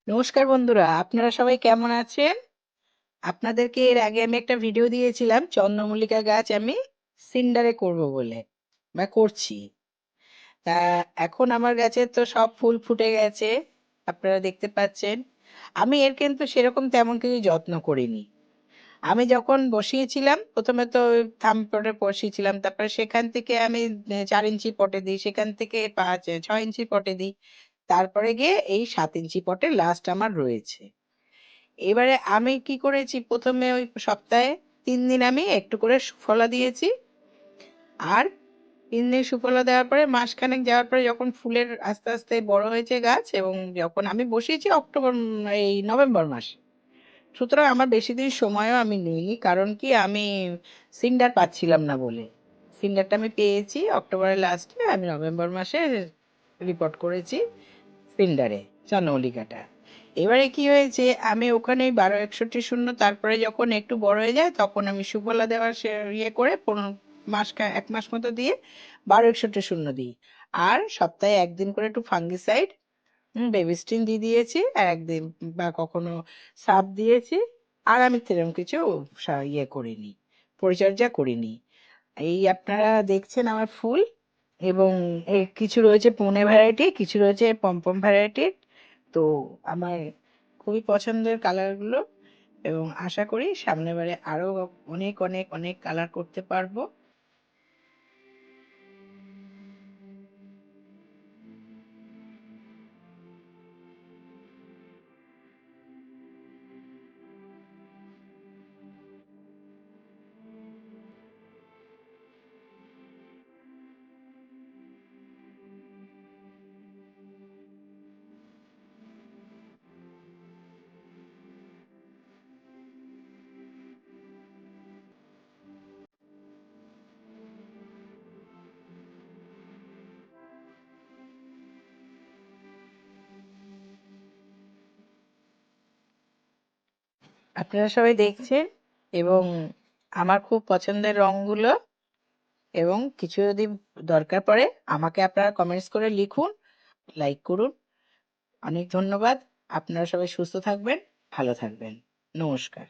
নমস্কার বন্ধুরা, আপনারা সবাই কেমন আছেন? আপনাদেরকে এর আগে আমি একটা ভিডিও দিয়েছিলাম চন্দ্রমল্লিকা গাছ আমি সিন্ডারে করব বলে বা করছি। তা এখন আমার গাছে তো সব ফুল ফুটে গেছে, আপনারা দেখতে পাচ্ছেন। আমি এর কিন্তু সেরকম তেমন কিছু যত্ন করিনি। আমি যখন বসিয়েছিলাম প্রথমে তো থাম পটে বসিয়েছিলাম, তারপরে সেখান থেকে আমি 4 ইঞ্চি পটে দিই, সেখান থেকে 6 ইঞ্চি পটে দিই, তারপরে গিয়ে এই 7 ইঞ্চি পটে লাস্ট আমার রয়েছে। এবারে আমি কি করেছি, প্রথমে ওই সপ্তাহে 3 দিন আমি একটু করে সুফলা দিয়েছি। আর 3 দিন সুফলা দেওয়ার পরে মাসখানেক যাওয়ার পরে যখন ফুলের আস্তে আস্তে বড় হয়েছে গাছ, এবং যখন আমি বসিয়েছি এই নভেম্বর মাসে, সুতরাং আমার বেশি দিন সময়ও আমি নিইনি, কারণ কি আমি সিন্ডার পাচ্ছিলাম না বলে। সিন্ডারটা আমি পেয়েছি অক্টোবরের লাস্টে, আমি নভেম্বর মাসে রিপোর্ট করেছি সিন্ডারে চন্দ্রমল্লিকাটা। এবারে কি হয়েছে, আমি ওখানে 1261 তারপরে যখন একটু বড় হয়ে যায় তখন আমি সুফলা দেওয়ার ইয়ে করে 1 মাস মতো দিয়ে 1261 দিই। আর সপ্তাহে একদিন করে একটু ফাঙ্গিসাইড, বেবিস্টিন দিয়ে দিয়েছি, আর একদিন বা কখনো সাপ দিয়েছি। আর আমি সেরকম কিছু ইয়ে করিনি, পরিচর্যা করিনি। এই আপনারা দেখছেন আমার ফুল, এবং কিছু রয়েছে পুনে ভ্যারাইটি, কিছু রয়েছে পমপম ভ্যারাইটির। তো আমার খুবই পছন্দের কালারগুলো, এবং আশা করি সামনের বারে আরো অনেক অনেক অনেক কালার করতে পারবো। আপনারা সবাই দেখছেন, এবং আমার খুব পছন্দের রংগুলো। এবং কিছু যদি দরকার পড়ে আমাকে আপনারা কমেন্টস করে লিখুন, লাইক করুন। অনেক ধন্যবাদ। আপনারা সবাই সুস্থ থাকবেন, ভালো থাকবেন। নমস্কার।